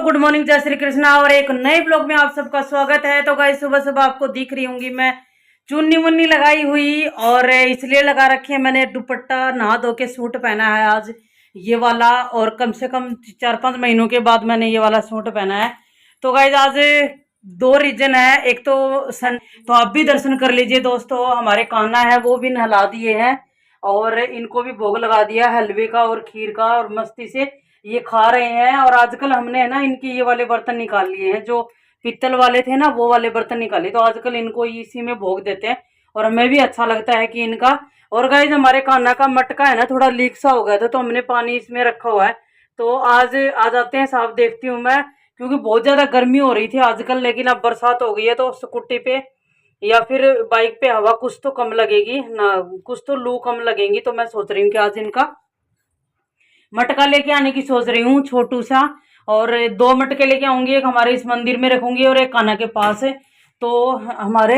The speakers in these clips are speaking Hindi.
गुड मॉर्निंग, जय श्री कृष्णा। और एक नए ब्लॉग में आप सबका स्वागत है। तो गाइस सुबह सुबह आपको दिख रही होंगी मैं चुन्नी मुन्नी लगाई हुई, और इसलिए लगा रखी है मैंने दुपट्टा। नहा धो के सूट पहना है आज ये वाला, और कम से कम 4-5 महीनों के बाद मैंने ये वाला सूट पहना है। तो गाइस आज दो रीजन है। एक तो तो आप भी दर्शन कर लीजिए दोस्तों। हमारे कान्हा है वो भी नहला दिए हैं, और इनको भी भोग लगा दिया हलवे का और खीर का, और मस्ती से ये खा रहे हैं। और आजकल हमने है ना इनके ये वाले बर्तन निकाल लिए हैं, जो पित्तल वाले थे ना वो वाले बर्तन निकाले, तो आजकल इनको इसी में भोग देते हैं, और हमें भी अच्छा लगता है कि इनका। और गाइस हमारे कान्हा का मटका है ना थोड़ा लीक सा हो गया था, तो हमने पानी इसमें रखा हुआ है। तो आज आ जाते हैं साहब, देखती हूँ मैं, क्योंकि बहुत ज्यादा गर्मी हो रही थी आजकल, लेकिन अब बरसात हो गई है तो स्कूटी पे या फिर बाइक पे हवा कुछ तो कम लगेगी ना, कुछ तो लू कम लगेंगी। तो मैं सोच रही हूँ कि आज इनका मटका लेके आने की सोच रही हूँ, छोटू सा। और 2 मटके लेके आऊंगी, एक हमारे इस मंदिर में रखूंगी और एक कान्हा के पास है। तो हमारे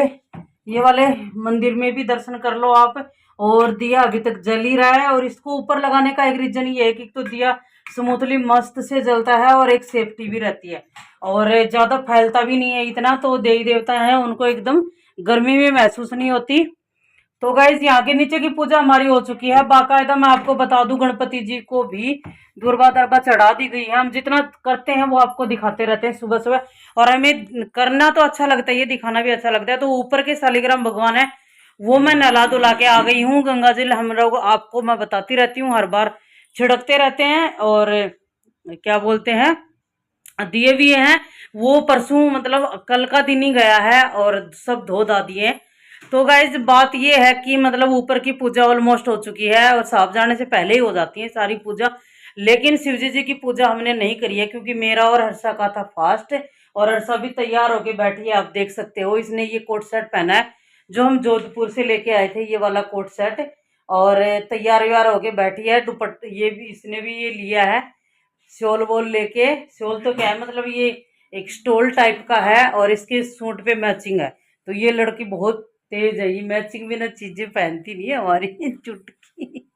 ये वाले मंदिर में भी दर्शन कर लो आप। और दिया अभी तक जल ही रहा है, और इसको ऊपर लगाने का एक रीजन ये है कि तो दिया स्मूथली मस्त से जलता है, और एक सेफ्टी भी रहती है, और ज्यादा फैलता भी नहीं है इतना। तो देवी देवता है उनको एकदम गर्मी में महसूस नहीं होती। तो गाइज यहाँ के नीचे की पूजा हमारी हो चुकी है बाकायदा। मैं आपको बता दूं, गणपति जी को भी दुर्बा दरबा चढ़ा दी गई है। हम जितना करते हैं वो आपको दिखाते रहते हैं सुबह सुबह, और हमें करना तो अच्छा लगता है, ये दिखाना भी अच्छा लगता है। तो ऊपर के शालिग्राम भगवान है वो मैं नहला धुला के आ गई हूँ। गंगा जल हम लोग आपको मैं बताती रहती हूँ, हर बार छिड़कते रहते हैं। और क्या बोलते हैं, दिए भी हैं वो परसों, मतलब कल का दिन ही गया है, और सब धो धा दिए। तो गाइज बात ये है कि मतलब ऊपर की पूजा ऑलमोस्ट हो चुकी है, और साहब जाने से पहले ही हो जाती है सारी पूजा। लेकिन शिवजी जी की पूजा हमने नहीं करी है, क्योंकि मेरा और हर्षा का था फास्ट। और हर्षा भी तैयार होके बैठी है, आप देख सकते हो। इसने ये कोट सेट पहना है जो हम जोधपुर से लेके आए थे, ये वाला कोट सेट। और तैयार व्यार होके बैठी है। दुपट्टा ये भी इसने भी ये लिया है, शॉल वोल लेके। शॉल तो क्या है, मतलब ये एक स्टोल टाइप का है, और इसके सूट पे मैचिंग है। तो ये लड़की बहुत तेज है, ये मैचिंग बिना चीजें पहनती नहीं है हमारी चुटकी।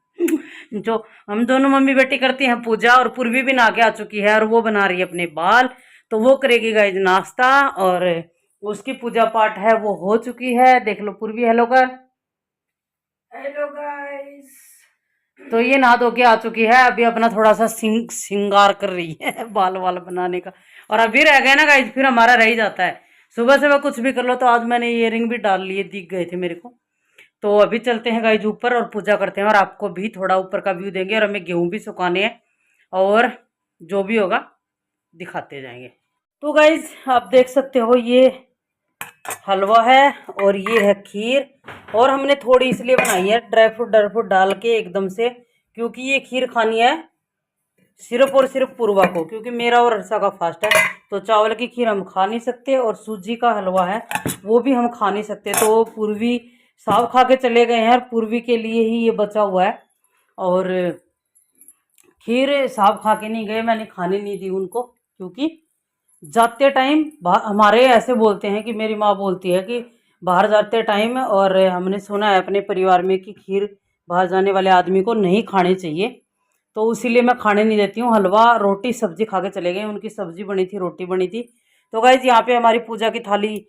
जो हम दोनों मम्मी बेटी करती हैं पूजा, और पूर्वी भी नहा के आ चुकी है, और वो बना रही है अपने बाल। तो वो करेगी गाइज नाश्ता, और उसकी पूजा पाठ है वो हो चुकी है। देख लो पूर्वी, हेलो कर। Hello guys. तो ये नहा धो के आ चुकी है, अभी अपना थोड़ा सा सिंगार कर रही है बाल वाल बनाने का। और अभी रह गए ना गाइस, फिर हमारा रह ही जाता है। सुबह सुबह कुछ भी कर लो। तो आज मैंने इयररिंग भी डाल लिए, दिख गए थे मेरे को। तो अभी चलते हैं गाइस ऊपर और पूजा करते हैं, और आपको भी थोड़ा ऊपर का व्यू देंगे, और हमें गेहूं भी सुखाने हैं, और जो भी होगा दिखाते जाएंगे। तो गाइस आप देख सकते हो, ये हलवा है और ये है खीर। और हमने थोड़ी इसलिए बनाई है ड्राई फ्रूट डाल के एकदम से, क्योंकि ये खीर खानी है सिर्फ और सिर्फ पूर्वा को, क्योंकि मेरा और हर्षा का फास्ट है। तो चावल की खीर हम खा नहीं सकते, और सूजी का हलवा है वो भी हम खा नहीं सकते। तो पूर्वी साहब खा के चले गए हैं, और पूर्वी के लिए ही ये बचा हुआ है। और खीर साहब खा के नहीं गए, मैंने खाने नहीं दी उनको, क्योंकि जाते टाइम हमारे ऐसे बोलते हैं कि मेरी माँ बोलती है कि बाहर जाते टाइम, और हमने सुना है अपने परिवार में कि खीर बाहर जाने वाले आदमी को नहीं खानी चाहिए। तो इसीलिए मैं खाने नहीं देती हूँ। हलवा रोटी सब्जी खा के चले गए, उनकी सब्जी बनी थी, रोटी बनी थी। तो गाइज यहाँ पे हमारी पूजा की थाली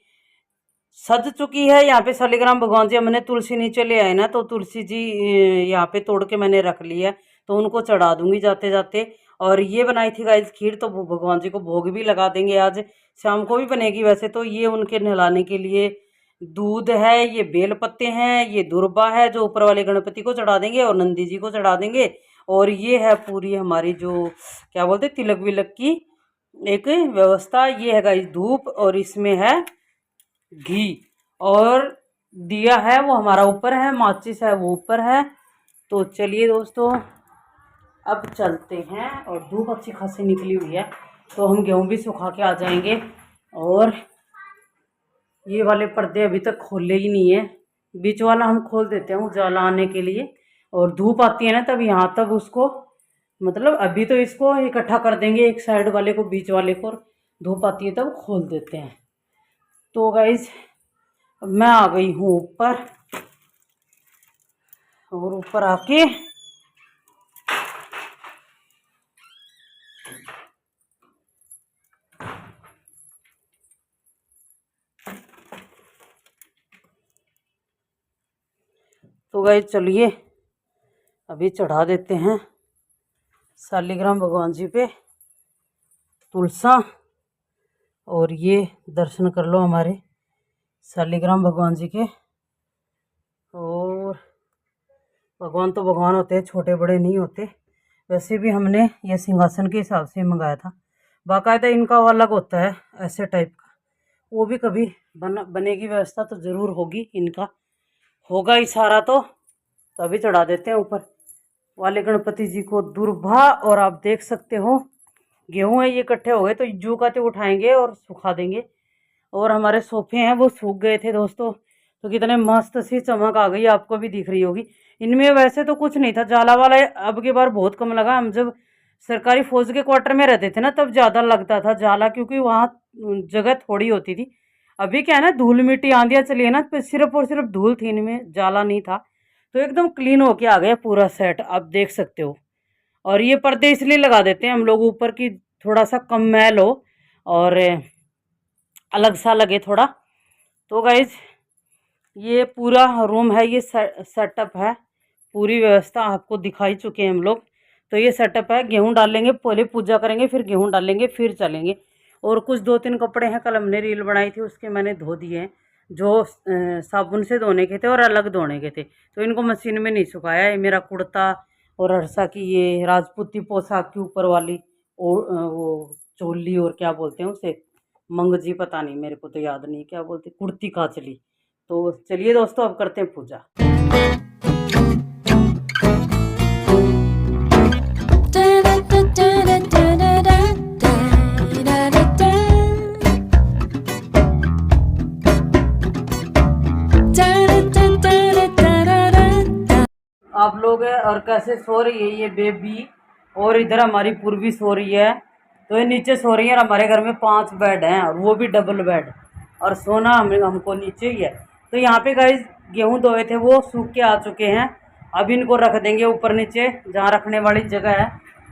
सज चुकी है। यहाँ पे शालिग्राम भगवान जी, हमने तुलसी नीचे ले आए ना, तो तुलसी जी यहाँ पे तोड़ के मैंने रख ली है, तो उनको चढ़ा दूंगी जाते जाते। और ये बनाई थी गाइस खीर, तो भगवान जी को भोग भी लगा देंगे आज शाम को भी बनेगी वैसे तो। ये उनके नहलाने के लिए दूध है, ये बेल पत्ते हैं, ये दुर्बा है जो ऊपर वाले गणपति को चढ़ा देंगे और नंदी जी को चढ़ा देंगे। और ये है पूरी हमारी जो क्या बोलते तिलक विलक की एक व्यवस्था। ये है गाइस धूप, और इसमें है घी, और दिया है वो हमारा ऊपर है, माचिस है वो ऊपर है। तो चलिए दोस्तों अब चलते हैं, और धूप अच्छी खासी निकली हुई है, तो हम गेहूं भी सुखा के आ जाएंगे। और ये वाले पर्दे अभी तक खोले ही नहीं है, बीच वाला हम खोल देते हैं उजाला आने के लिए। और धूप आती है ना तब यहाँ तब उसको, मतलब अभी तो इसको इकट्ठा कर देंगे एक साइड वाले को बीच वाले को, और धूप आती है तब खोल देते हैं। तो गाइज मैं आ गई हूँ ऊपर, और ऊपर आके तो गाइस चलिए अभी चढ़ा देते हैं शालिग्राम भगवान जी पे तुलसा। और ये दर्शन कर लो हमारे शालिग्राम भगवान जी के। और भगवान तो भगवान होते हैं, छोटे बड़े नहीं होते। वैसे भी हमने ये सिंहासन के हिसाब से मंगाया था, बाकायदा इनका अलग होता है ऐसे टाइप का। वो भी कभी बनेगी व्यवस्था तो ज़रूर होगी, इनका होगा इशारा तो तभी चढ़ा देते हैं ऊपर वाले गणपति जी को दुर्भा। और आप देख सकते हो गेहूँ है ये इकट्ठे हो गए, तो जू का तो उठाएंगे और सुखा देंगे। और हमारे सोफे हैं वो सूख गए थे दोस्तों, तो कितने मस्त सी चमक आ गई, आपको भी दिख रही होगी। इनमें वैसे तो कुछ नहीं था, जाला वाला अब की बार बहुत कम लगा। हम जब सरकारी फौज के क्वार्टर में रहते थे ना तब ज़्यादा लगता था जाला, क्योंकि वहाँ जगह थोड़ी होती थी। अभी क्या है ना, धूल मिट्टी आंधियाँ चली है ना, तो सिर्फ और सिर्फ धूल थी, इनमें जाला नहीं था। तो एकदम क्लीन होके आ गया पूरा सेट, आप देख सकते हो। और ये पर्दे इसलिए लगा देते हैं हम लोग ऊपर की, थोड़ा सा कम मैल हो और अलग सा लगे थोड़ा। तो गाइज ये पूरा रूम है, ये सेटअप है, पूरी व्यवस्था आपको दिखाई चुके हैं हम लोग। तो ये सेटअप है, गेहूं डालेंगे, पहले पूजा करेंगे, फिर गेहूं डालेंगे, फिर चलेंगे। और कुछ 2-3 कपड़े हैं, कल हमने रील बनाई थी उसके मैंने धो दिए हैं, जो साबुन से धोने के थे और अलग धोने के थे, तो इनको मशीन में नहीं सुखाया। ये मेरा कुर्ता और हर्षा की ये राजपूती पोशाक की ऊपर वाली वो चोली, और क्या बोलते हैं उसे, मंगजी, पता नहीं, मेरे को तो याद नहीं क्या बोलते, कुर्ती काचली। तो चलिए दोस्तों अब करते हैं पूजा। आप लोग है और कैसे सो रही है ये बेबी, और इधर हमारी पूर्वी सो रही है। तो ये नीचे सो रही है, और हमारे घर में 5 बेड हैं और वो भी डबल बेड, और सोना हमको नीचे ही है। तो यहाँ पे गाइस गेहूं धोए थे वो सूख के आ चुके हैं, अब इनको रख देंगे ऊपर नीचे जहाँ रखने वाली जगह है।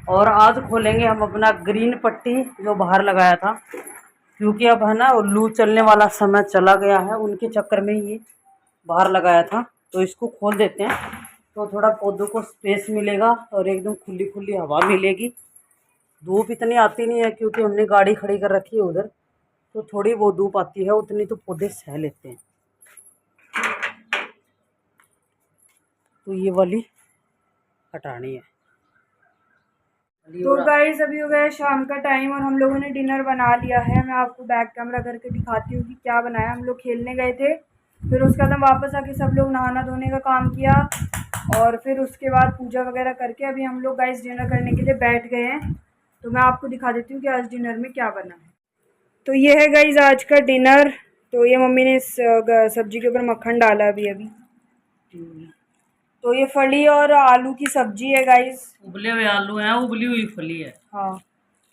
और आज खोलेंगे हम अपना ग्रीन पट्टी जो बाहर लगाया था, क्योंकि अब है ना लू चलने वाला समय चला गया है, उनके चक्कर में ये बाहर लगाया था। तो इसको खोल देते हैं, तो थोड़ा पौधों को स्पेस मिलेगा और एकदम खुली खुली हवा मिलेगी। धूप इतनी आती नहीं है क्योंकि हमने गाड़ी खड़ी कर रखी है उधर, तो थोड़ी बहुत धूप आती है, उतनी तो पौधे सह लेते हैं। तो ये वाली हटानी है। तो गाइस अभी हो गया शाम का टाइम और हम लोगों ने डिनर बना लिया है। मैं आपको बैक कैमरा करके दिखाती हूँ कि क्या बनाया। हम लोग खेलने गए थे, फिर उसके बाद हम वापस आके सब लोग नहाना धोने का काम किया, और फिर उसके बाद पूजा वगैरह करके अभी हम लोग गाइस डिनर करने के लिए बैठ गए हैं। तो मैं आपको दिखा देती हूँ कि आज डिनर में क्या बना है। तो ये है गाइस आज का डिनर। तो ये मम्मी ने सब्जी के ऊपर मक्खन डाला अभी। तो ये फली और आलू की सब्जी है गाइस। उबले हुए आलू हैं, उबली हुई फली है। हाँ,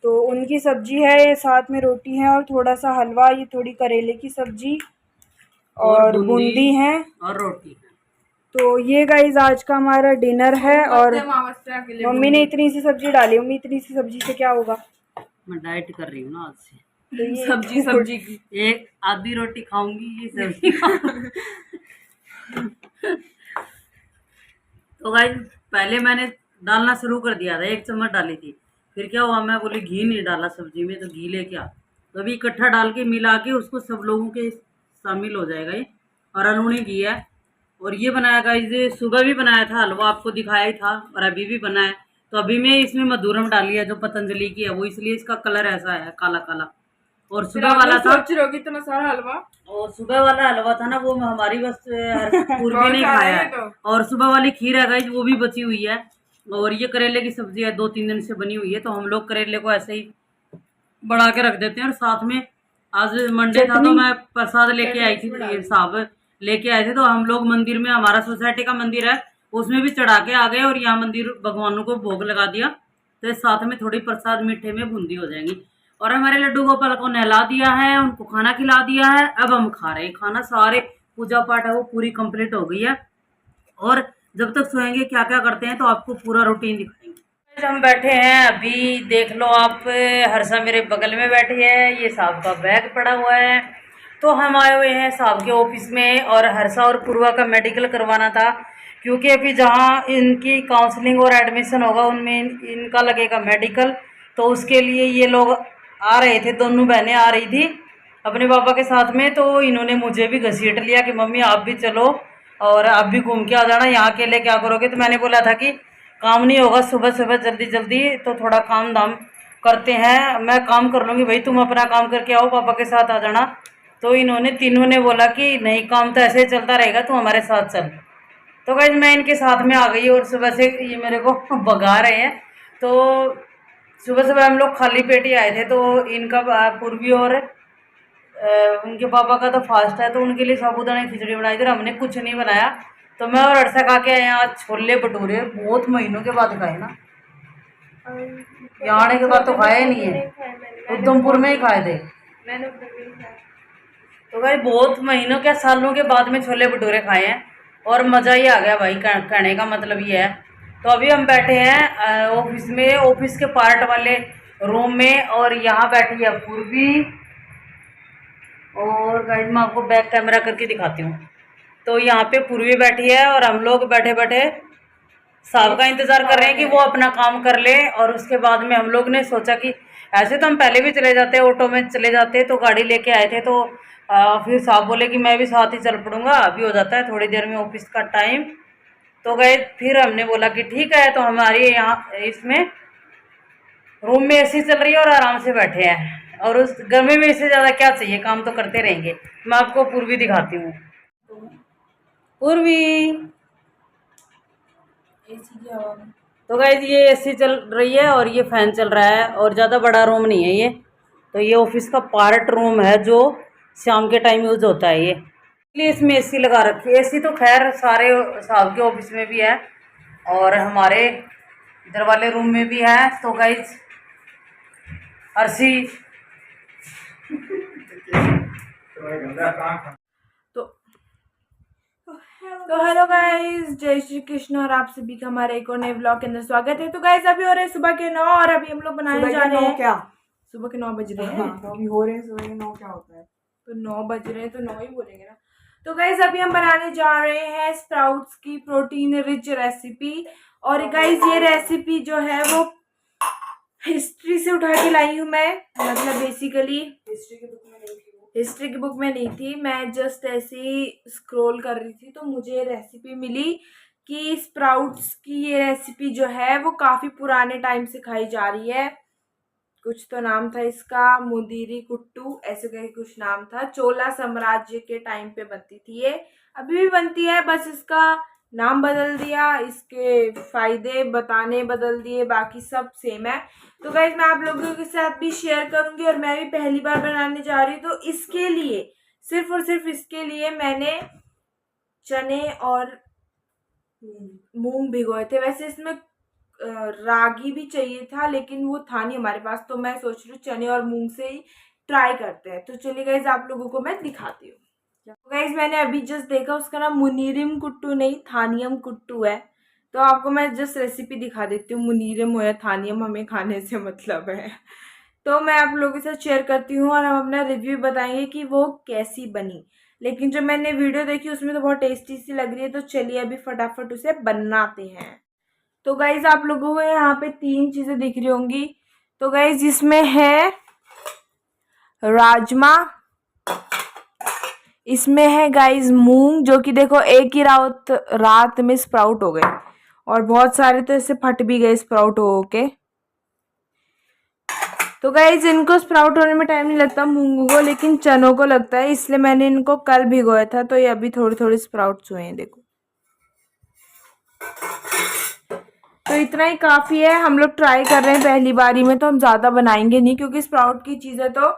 तो उनकी सब्जी है, ये साथ में रोटी है और थोड़ा सा हलवा, ये थोड़ी करेले की सब्जी और बूंदी है और रोटी है। तो ये गाइस आज का हमारा डिनर है। और मम्मी ने इतनी सी सब्जी डाली, मम्मी इतनी सी सब्जी से क्या होगा। मैं डाइट कर रही हूँ ना आज से, तो ये सब्जी की एक आधी रोटी खाऊंगी, ये सब्जी तो गाइस पहले मैंने डालना शुरू कर दिया था, 1 चम्मच डाली थी, फिर क्या हुआ, मैं बोली घी नहीं डाला सब्जी में, तो घी लेके आ, तो अभी इकट्ठा डाल के मिला के उसको सब लोगों के शामिल हो जाएगा ये। और अलूनी घी है। और ये बनाया गाइस, ये सुबह भी बनाया था हलवा, आपको दिखाया ही था, और अभी भी बनाया। तो अभी मैं इसमें मधुरम डाली है जो पतंजलि की है, वो इसलिए इसका कलर ऐसा है काला काला। और सुबह वाला था, इतना सारा हलवा, और सुबह वाला हलवा था ना वो हमारी बस पूर्वी ने खाया है। और सुबह वाली खीर है गाइस वो भी बची हुई है। और ये करेले की सब्जी है, 2-3 दिन से बनी हुई है, तो हम लोग करेले को ऐसे ही बढ़ा के रख देते हैं। और साथ में आज मंडे था तो मैं प्रसाद लेके आई थी, साहब लेके आए थे, तो हम लोग मंदिर में, हमारा सोसाइटी का मंदिर है उसमें भी चढ़ा के आ गए, और यहाँ मंदिर भगवानों को भोग लगा दिया। तो साथ में थोड़ी प्रसाद मीठे में बूंदी हो जाएंगी। और हमारे लड्डू गोपाल को नहला दिया है, उनको खाना खिला दिया है, अब हम खा रहे हैं खाना। सारे पूजा पाठ है वो पूरी कंप्लीट हो गई है। और जब तक सोएंगे क्या क्या करते हैं तो आपको पूरा रूटीन दिखाएंगे। हम बैठे हैं अभी, देख लो आप, हर्षा मेरे बगल में बैठी है, ये साहब का बैग पड़ा हुआ है, तो हम आए हुए हैं साहब के ऑफिस में, और हर्षा और पूर्वा का मेडिकल करवाना था, क्योंकि अभी जहाँ इनकी काउंसलिंग और एडमिशन होगा उनमें इनका लगेगा मेडिकल। तो उसके लिए ये लोग आ रहे थे, दोनों बहनें आ रही थी अपने पापा के साथ में। तो इन्होंने मुझे भी घसीट लिया कि मम्मी आप भी चलो और आप भी घूम के आ जाना, यहाँ अकेले क्या करोगे। तो मैंने बोला था कि काम नहीं होगा, सुबह सुबह जल्दी जल्दी तो थोड़ा काम धाम करते हैं, मैं काम कर लूँगी भाई, तुम अपना काम करके आओ, पापा के साथ आ जाना। तो इन्होंने तीनों ने बोला कि नहीं, काम तो ऐसे ही चलता रहेगा, तू हमारे साथ चल। तो गाइस मैं इनके साथ में आ गई और सुबह से ये मेरे को भगा रहे हैं। तो सुबह सुबह हम लोग खाली पेट ही आए थे। तो इनका पूर्वी और उनके पापा का तो फास्ट है, तो उनके लिए साबूदाना खिचड़ी बनाई थी, हमने कुछ नहीं बनाया। तो मैं और अरसा खा के आए हैं आज छोले भटूरे, बहुत महीनों के बाद खाए ना, यहाँ आने के बाद तो खाया ही नहीं है, उधमपुर में ही खाए थे। मैंने उधर भी खाया। तो भाई बहुत महीनों के सालों के बाद में छोले भटूरे खाए हैं और मज़ा ही आ गया भाई, कहने का मतलब ये है। तो अभी हम बैठे हैं ऑफिस में, ऑफिस के पार्ट वाले रूम में, और यहाँ बैठी है पूर्वी। और गाइस मैं आपको बैक कैमरा करके दिखाती हूँ। तो यहाँ पे पूर्वी बैठी है और हम लोग बैठे बैठे साहब का इंतज़ार कर रहे हैं कि वो अपना काम कर ले। और उसके बाद में हम लोग ने सोचा कि ऐसे तो हम पहले भी चले जाते, ऑटो में चले जाते, तो गाड़ी लेके आए थे। तो फिर साहब बोले कि मैं भी साथ ही चल पड़ूंगा, अभी हो जाता है थोड़ी देर में ऑफिस का टाइम। तो गए, फिर हमने बोला कि ठीक है। तो हमारी यहाँ इसमें रूम में एसी चल रही है और आराम से बैठे हैं, और उस गर्मी में इससे ज़्यादा क्या चाहिए, काम तो करते रहेंगे। मैं आपको पूर्वी दिखाती हूँ। पूर्वी एसी की हवा में। तो गाइस ये एसी चल रही है और ये फैन चल रहा है, और ज़्यादा बड़ा रूम नहीं है ये। तो ये ऑफिस का पार्ट रूम है जो शाम के टाइम यूज होता है ये, इसलिए इसमें एसी लगा रखी है। एसी तो खैर सारे साहब के ऑफिस में भी है और हमारे इधर वाले रूम में भी है। तो गाइस अर्शी तो हेलो गाइस, जय श्री कृष्ण, और आप सभी का हमारे एक और नए ब्लॉग के अंदर स्वागत है। तो गाइस अभी हो रहे हैं सुबह के 9, और अभी हम लोग बनाने जा रहे हैं। क्या सुबह के 9 बज रहे हैं? तो अभी हो रहे हैं सुबह के 9, क्या होता है? तो 9 बज रहे हैं तो 9 ही बोलेंगे ना। तो गाइस अभी हम बनाने जा रहे हैं स्प्राउट्स की प्रोटीन रिच रेसिपी। और गाइस ये रेसिपी जो है वो हिस्ट्री से उठा के लाई हूँ मैं, मतलब बेसिकली हिस्ट्री की बुक में नहीं थी, मैं जस्ट ऐसे ही स्क्रॉल कर रही थी तो मुझे रेसिपी मिली कि स्प्राउट्स की ये रेसिपी जो है वो काफ़ी पुराने टाइम से खाई जा रही है। कुछ तो नाम था इसका, मुदीरी कुट्टू ऐसे करके कुछ नाम था। चोला साम्राज्य के टाइम पे बनती थी ये, अभी भी बनती है, बस इसका नाम बदल दिया, इसके फायदे बताने बदल दिए, बाकी सब सेम है। तो गाइस मैं आप लोगों के साथ भी शेयर करूंगी, और मैं भी पहली बार बनाने जा रही हूँ। तो इसके लिए सिर्फ और सिर्फ इसके लिए मैंने चने और मूंग भिगोए थे। वैसे इसमें रागी भी चाहिए था लेकिन वो था नहीं हमारे पास, तो मैं सोच रही हूँ चने और मूंग से ही ट्राई करते हैं। तो चलिए गाइस आप लोगों को मैं दिखाती हूँ। तो गाइस मैंने अभी जस्ट देखा, उसका नाम मुनीरिम कुट्टू नहीं थानियम कुट्टू है। तो आपको मैं जस्ट रेसिपी दिखा देती हूँ, मुनीरिम हो या थानियम हमें खाने से मतलब है। तो मैं आप लोगों के साथ शेयर करती हूँ और हम अपना रिव्यू बताएंगे कि वो कैसी बनी। लेकिन जो मैंने वीडियो देखी उसमें तो बहुत टेस्टी सी लग रही है। तो चलिए अभी फटाफट उसे बनाते हैं। तो गाइज आप लोगों को यहाँ पे 3 चीज़ें दिख रही होंगी। तो गाइज इसमें है राजमा, इसमें है गाइज मूंग, जो कि देखो एक ही रात में स्प्राउट हो गए, और बहुत सारे तो ऐसे फट भी गए स्प्राउट हो के। तो गाइज इनको स्प्राउट होने में टाइम नहीं लगता मूंगों को, लेकिन चनों को लगता है, इसलिए मैंने इनको कल भिगोया था। तो ये अभी थोड़ी थोड़ी स्प्राउट्स हुए हैं, देखो। तो इतना ही काफ़ी है, हम लोग ट्राई कर रहे हैं पहली बारी में, तो हम ज़्यादा बनाएंगे नहीं, क्योंकि स्प्राउट की चीज़ें तो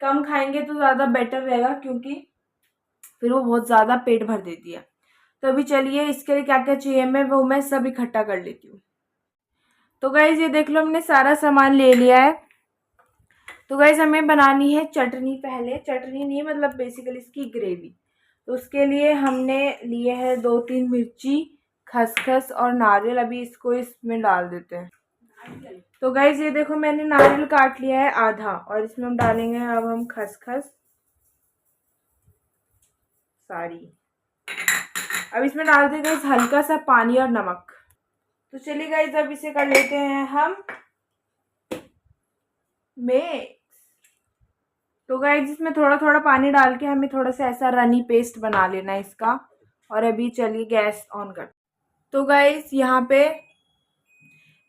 कम खाएंगे तो ज़्यादा बेटर रहेगा, क्योंकि फिर वो बहुत ज़्यादा पेट भर देती है। तो अभी चलिए इसके लिए क्या क्या चाहिए वो मैं सब इकट्ठा कर लेती हूँ। तो गाइज ये देख लो, हमने सारा सामान ले लिया है। तो गाइज हमें बनानी है चटनी। पहले चटनी नहीं, मतलब बेसिकली इसकी ग्रेवी। तो उसके लिए हमने लिए है 2-3 मिर्ची, खसखस और नारियल। अभी इसको इसमें डाल देते हैं। तो गाइज ये देखो मैंने नारियल काट लिया है आधा, और इसमें हम डालेंगे अब हम खसखस, सारी। अब इसमें डाल देंगे गाइस हल्का सा पानी और नमक। तो चलिए गाइस अब इसे कर लेते हैं हम मिक्स। तो गाइस इसमें थोड़ा थोड़ा पानी डाल के हमें थोड़ा सा ऐसा रनी पेस्ट बना लेना है इसका। और अभी चलिए गैस ऑन कर। तो गाइस यहाँ पे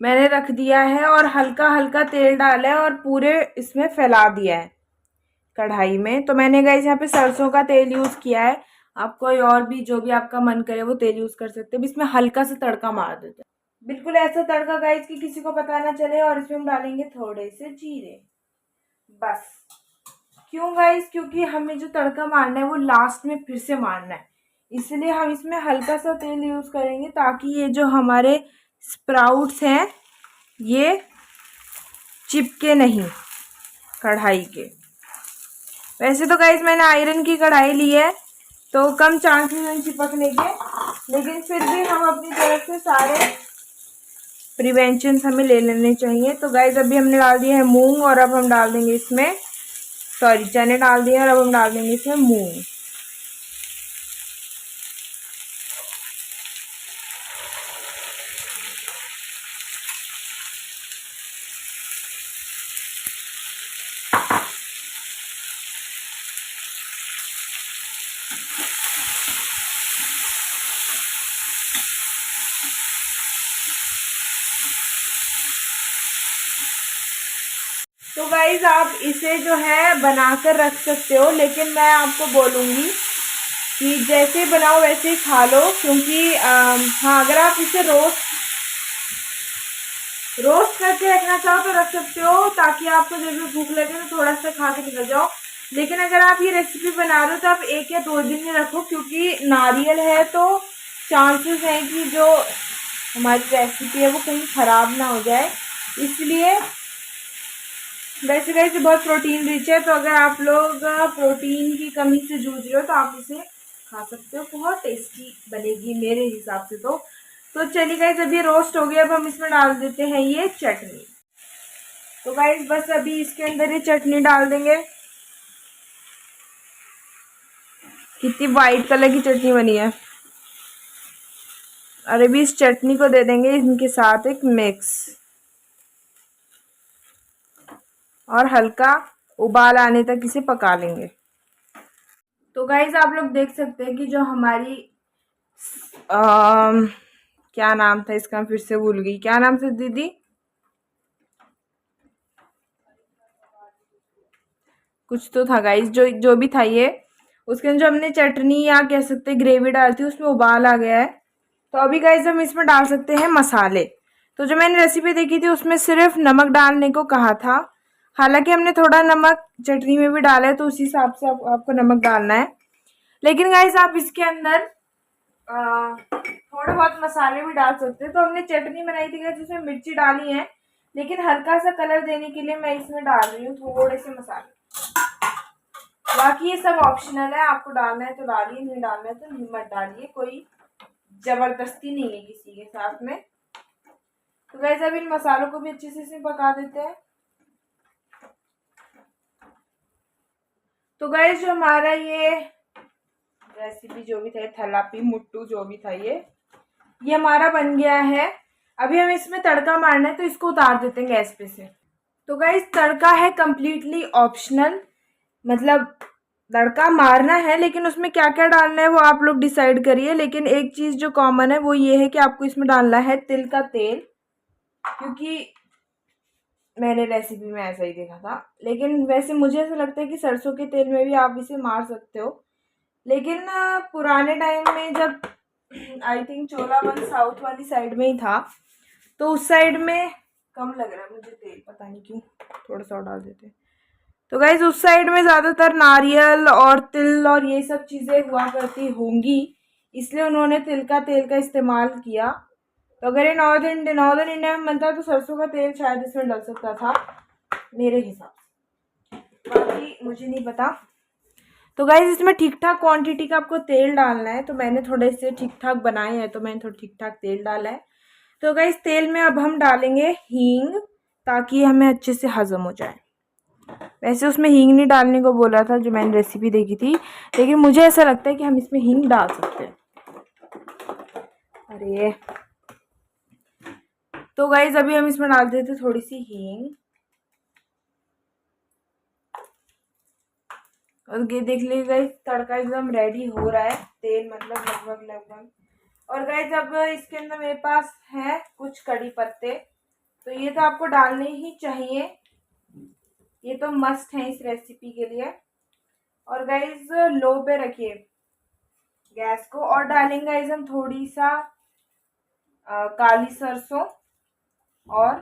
मैंने रख दिया है और हल्का हल्का तेल डाला है और पूरे इसमें फैला दिया है कढ़ाई में। तो मैंने गाइस यहाँ पे सरसों का तेल यूज़ किया है। आप कोई और भी जो भी आपका मन करे वो तेल यूज़ कर सकते हैं। इसमें हल्का सा तड़का मार देते हैं, बिल्कुल ऐसा तड़का गाइस कि किसी को पता ना चले। और इसमें हम डालेंगे थोड़े से जीरे, बस। क्यों गाइस? क्योंकि हमें जो तड़का मारना है वो लास्ट में फिर से मारना है, इसलिए हम इसमें हल्का सा तेल यूज़ करेंगे ताकि ये जो हमारे स्प्राउट्स हैं ये चिपके नहीं कढ़ाई के। वैसे तो गाइस मैंने आयरन की कढ़ाई ली है तो कम चांसेस हैं चिपकने के, लेकिन फिर भी हम अपनी तरफ से सारे प्रिवेंशंस हमें ले लेने चाहिए। तो गाइस अभी हमने डाल दिया है मूंग और अब हम डाल देंगे इसमें, सॉरी चने डाल दिए और अब हम डाल देंगे इसमें मूंग। तो गाइज आप इसे जो है बनाकर रख सकते हो, लेकिन मैं आपको बोलूँगी कि जैसे बनाओ वैसे ही खा लो। क्योंकि हाँ, अगर आप इसे रोस्ट करके रखना चाहो तो रख सकते हो ताकि आपको जब भी भूख लगे तो थोड़ा सा खा के निकल जाओ। लेकिन अगर आप ये रेसिपी बना रहे हो तो आप 1 या 2 दिन में रखो, क्योंकि नारियल है तो चांसेस हैं कि जो हमारी रेसिपी है वो कहीं ख़राब ना हो जाए। इसलिए वैसे वैसे बहुत प्रोटीन रिच है, तो अगर आप लोग प्रोटीन की कमी से जूझ रहे हो तो आप इसे खा सकते हो, बहुत टेस्टी बनेगी मेरे हिसाब से। तो चलिए गाइस अभी रोस्ट हो गया, अब हम इसमें डाल देते हैं ये चटनी। तो गाइस बस अभी इसके अंदर ये चटनी डाल देंगे। कितनी वाइट कलर की चटनी बनी है। और अभी इस चटनी को दे देंगे इनके साथ एक मिक्स और हल्का उबाल आने तक इसे पका लेंगे। तो गाइज आप लोग देख सकते हैं कि जो हमारी क्या नाम था इसका, फिर से भूल गई, क्या नाम था दीदी? कुछ तो था गाइज, जो भी था ये, उसके अंदर जो हमने चटनी या कह सकते हैं ग्रेवी डाली थी उसमें उबाल आ गया है। तो अभी गाइज हम इसमें डाल सकते हैं मसाले। तो जो मैंने रेसिपी देखी थी उसमें सिर्फ नमक डालने को कहा था, हालांकि हमने थोड़ा नमक चटनी में भी डाला है तो उसी हिसाब से आपको नमक डालना है। लेकिन गाइज आप इसके अंदर थोड़े बहुत मसाले भी डाल सकते हैं। तो हमने चटनी बनाई थी गाइज जिसमें मिर्ची डाली है, लेकिन हल्का सा कलर देने के लिए मैं इसमें डाल रही हूँ थोड़े से मसाले। बाकी ये सब ऑप्शनल है, आपको डालना है तो डालिए, नहीं डालना है तो मत डालिए, कोई जबरदस्ती नहीं है किसी के साथ में। तो गाइस अब इन मसालों को भी अच्छे से इसमें पका देते हैं। तो गाइस जो हमारा ये रेसिपी जो भी था, थलापी मुट्टू जो भी था, ये हमारा बन गया है। अभी हम इसमें तड़का मारना है तो इसको उतार देते हैं गैस पे से। तो गाइस तड़का है कम्प्लीटली ऑप्शनल, मतलब तड़का मारना है लेकिन उसमें क्या क्या डालना है वो आप लोग डिसाइड करिए। लेकिन एक चीज़ जो कॉमन है वो ये है कि आपको इसमें डालना है तिल का तेल, क्योंकि मैंने रेसिपी में ऐसा ही देखा था। लेकिन वैसे मुझे ऐसा लगता है कि सरसों के तेल में भी आप इसे मार सकते हो। लेकिन पुराने टाइम में जब आई थिंक चोलावन साउथ वाली साइड में ही था तो उस साइड में कम लग रहा है मुझे तेल, पता नहीं क्यों, थोड़ा सा और डाल देते हैं। तो गाइज उस साइड में ज़्यादातर नारियल और तिल और ये सब चीज़ें हुआ करती होंगी, इसलिए उन्होंने तिल का तेल का इस्तेमाल किया। तो अगर ये नॉर्दर्न इंडिया में बनता तो सरसों का तेल शायद इसमें डल सकता था मेरे हिसाब से, बाकी मुझे नहीं पता। तो गाइज इसमें ठीक ठाक क्वांटिटी का आपको तेल डालना है, तो मैंने थोड़े से ठीक ठाक बनाए हैं तो मैंने थोड़ा ठीक ठाक तेल डाला है। तो गाइज तेल में अब हम डालेंगे हींग ताकि हमें अच्छे से हजम हो जाए। वैसे उसमें हींग नहीं डालने को बोला था जो मैंने रेसिपी देखी थी, लेकिन मुझे ऐसा लगता है कि हम इसमें हींग डाल सकते हैं। अरे तो गाइज अभी हम इसमें डाल देते थोड़ी सी हींग। और ये देख लीजिए गाइज तड़का एकदम रेडी हो रहा है, तेल मतलब लगभग। और गाइज अब इसके अंदर मेरे पास है कुछ कड़ी पत्ते, तो ये तो आपको डालने ही चाहिए, ये तो मस्ट है इस रेसिपी के लिए। और गाइज लो पे रखिए गैस को, और डालेंगे गाइज हम थोड़ी सा काली सरसों और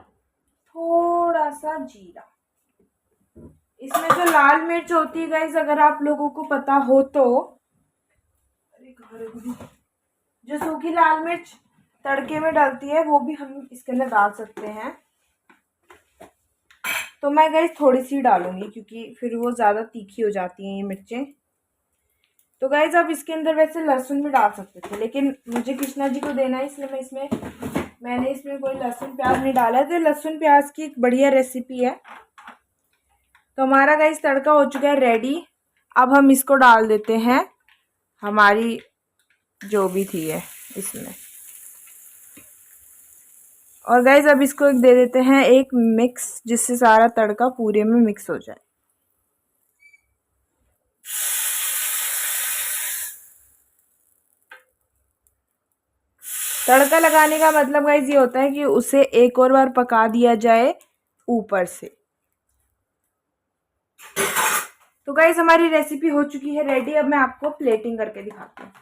थोड़ा सा जीरा। इसमें जो लाल मिर्च होती है गाइज, अगर आप लोगों को पता हो तो, जो सूखी लाल मिर्च तड़के में डलती है वो भी हम इसके अंदर डाल सकते हैं। तो मैं गाइज थोड़ी सी डालूंगी क्योंकि फिर वो ज़्यादा तीखी हो जाती हैं ये मिर्चें। तो गाइज आप इसके अंदर वैसे लहसुन भी डाल सकते थे, लेकिन मुझे कृष्णा जी को देना है इसलिए मैंने इसमें कोई लहसुन प्याज नहीं डाला है। तो लहसुन प्याज की एक बढ़िया रेसिपी है। तो हमारा गाइस तड़का हो चुका है रेडी। अब हम इसको डाल देते हैं हमारी जो भी थी है इसमें। और गाइस अब इसको एक दे देते हैं एक मिक्स, जिससे सारा तड़का पूरे में मिक्स हो जाए। तड़का लगाने का मतलब गाइस ये होता है कि उसे एक और बार पका दिया जाए ऊपर से। तो गाइस हमारी रेसिपी हो चुकी है रेडी। अब मैं आपको प्लेटिंग करके दिखाती हूँ।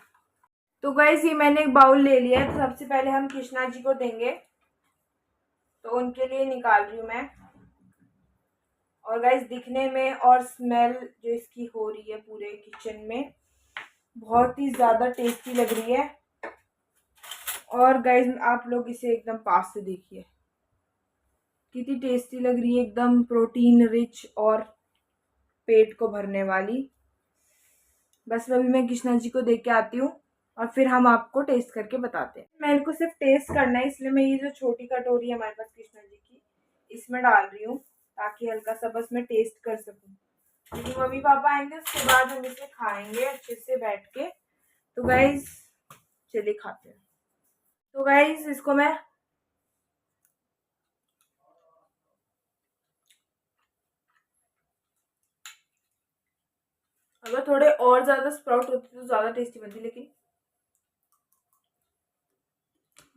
तो गाइस ये मैंने एक बाउल ले लिया है। तो सबसे पहले हम कृष्णा जी को देंगे, तो उनके लिए निकाल रही हूँ मैं। और गाइस दिखने में और स्मेल जो इसकी हो रही है पूरे किचन में, बहुत ही ज़्यादा टेस्टी लग रही है। और गाइस आप लोग इसे एकदम पास से देखिए कितनी टेस्टी लग रही है, एकदम प्रोटीन रिच और पेट को भरने वाली। बस अभी मैं कृष्णा जी को दे के आती हूँ और फिर हम आपको टेस्ट करके बताते हैं। मेरे को सिर्फ टेस्ट करना है, इसलिए मैं ये जो छोटी कटोरी है हमारे पास कृष्णा जी की, इसमें डाल रही हूँ ताकि हल्का सा बस मैं टेस्ट कर सकूँ। क्योंकि मम्मी पापा आएंगे उसके बाद हम इसे खाएंगे अच्छे से बैठ के। तो गाइज चलिए खाते हैं। तो गाइज इसको मैं अगर थोड़े और ज़्यादा स्प्राउट होते तो ज़्यादा टेस्टी बनती, लेकिन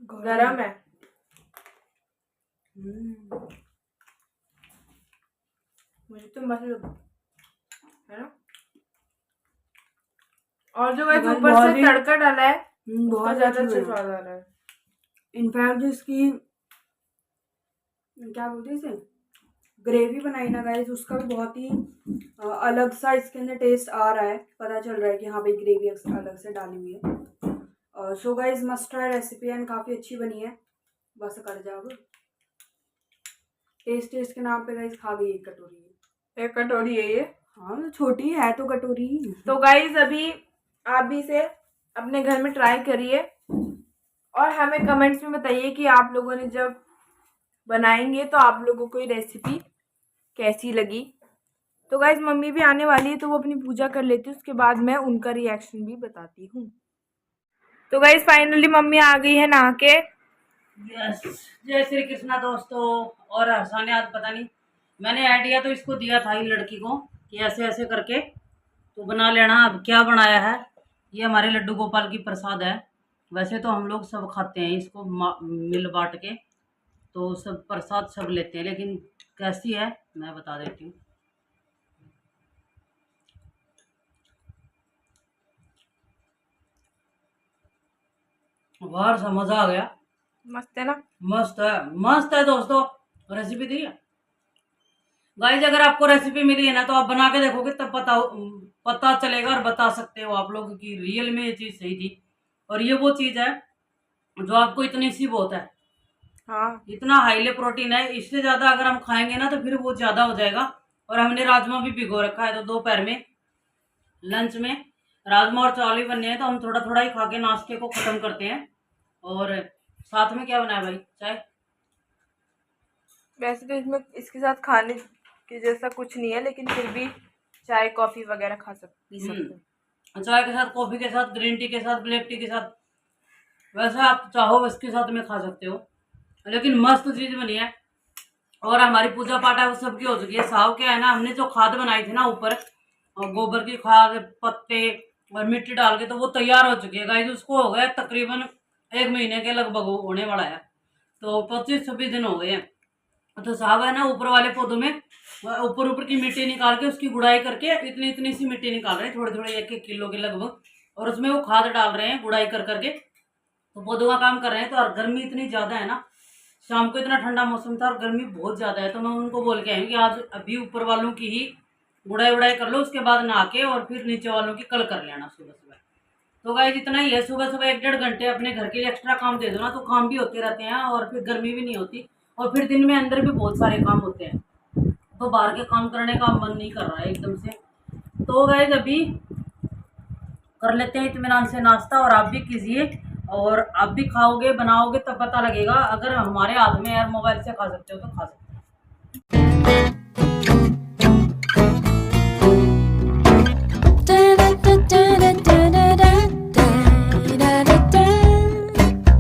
गरम है। मुझे तो मस्त लगा है ना। और जो गाइस ऊपर से तड़का डाला है बहुत ज़्यादा अच्छा स्वाद आ रहा है। इनफैक्ट जो इसकी क्या बोलते हैं इसे ग्रेवी बनाई ना गाइस, उसका भी बहुत ही अलग सा इसके अंदर टेस्ट आ रहा है। पता चल रहा है कि हाँ भाई ग्रेवी अलग से डाली हुई है। So guys must try recipe and काफ़ी अच्छी बनी है। बस कर जाओ टेस्ट के नाम पे गाइस खा गई एक कटोरी है ये। हाँ छोटी है तो कटोरी। तो गाइस अभी आप भी इसे अपने घर में ट्राई करिए और हमें कमेंट्स में बताइए कि आप लोगों ने जब बनाएंगे तो आप लोगों को ये रेसिपी कैसी लगी। तो गाइस मम्मी भी आने वाली है तो वो अपनी पूजा कर लेती है, उसके बाद मैं उनका रिएक्शन भी बताती हूँ। तो गाइस फाइनली मम्मी आ गई है नहा के। यस, जय श्री कृष्णा दोस्तों। और हर्षा ने आज पता नहीं, मैंने आइडिया तो इसको दिया था ही लड़की को कि ऐसे ऐसे करके तो बना लेना। अब क्या बनाया है, ये हमारे लड्डू गोपाल की प्रसाद है। वैसे तो हम लोग सब खाते हैं इसको मिल बांट के, तो सब प्रसाद सब लेते हैं, लेकिन कैसी है मैं बता देती हूँ। बाहर सा मजा आ गया। मस्त है ना। मस्त है दोस्तों। रेसिपी दी है गाइस, अगर आपको रेसिपी मिली है ना तो आप बना के देखोगे तब पता चलेगा और बता सकते हो आप लोग कि रियल में ये चीज़ सही थी। और ये वो चीज़ है जो आपको इतनी सी बहुत है। हाँ इतना हाईली प्रोटीन है, इससे ज़्यादा अगर हम खाएंगे ना तो फिर वो ज़्यादा हो जाएगा। और हमने राजमा भी भिगो रखा है, तो दोपहर में लंच में राजमा और चावल ही बनने हैं, तो हम थोड़ा थोड़ा ही खा के नाश्ते को ख़त्म करते हैं। और साथ में क्या बनाया भाई, चाय। वैसे तो इसमें इसके साथ खाने के जैसा कुछ नहीं है, लेकिन फिर भी चाय कॉफ़ी वगैरह पी सकते हैं। चाय के साथ, कॉफ़ी के साथ, ग्रीन टी के साथ, ब्लैक टी के साथ, वैसे आप चाहो इसके साथ में खा सकते हो। लेकिन मस्त चीज़ बनी है। और हमारी पूजा पाठ है वो सबकी हो चुकी है। साव क्या है ना, हमने जो खाद बनाई थी ना ऊपर, और गोबर की खाद, पत्ते और मिट्टी डाल के, तो वो तैयार हो चुकी है गाइस। उसको हो गया तकरीबन 1 महीने के लगभग होने वाला है, तो 25-26 दिन हो गए हैं। तो साहब है ना, ऊपर वाले पौधों में ऊपर की मिट्टी निकाल के उसकी गुड़ाई करके इतनी इतनी सी मिट्टी निकाल रहे हैं, थोड़े थोड़े 1-1 किलो के लगभग, और उसमें वो खाद डाल रहे हैं गुड़ाई कर करके, तो पौधों का काम कर रहे हैं। तो और गर्मी इतनी ज़्यादा है ना, शाम को इतना ठंडा मौसम था और गर्मी बहुत ज़्यादा है, तो मैं उनको बोल के आई हूँ कि आज अभी ऊपर वालों की ही गुड़ाई वुड़ाई कर लो, उसके बाद नहा के और फिर नीचे वालों की कल कर लेना सुबह सुबह। तो गाइस इतना ही है, सुबह सुबह 1-1.5 घंटे अपने घर के लिए एक्स्ट्रा काम दे दो ना, तो काम भी होते रहते हैं और फिर गर्मी भी नहीं होती, और फिर दिन में अंदर भी बहुत सारे काम होते हैं, तो बाहर के काम करने का मन नहीं कर रहा है एकदम से। तो गाइस अभी कर लेते हैं इत्मीनान से नाश्ता, और आप भी कीजिए, और आप भी खाओगे बनाओगे तब पता लगेगा। अगर हमारे हाथ में यार मोबाइल से खा सकते हो तो खा सकते हो।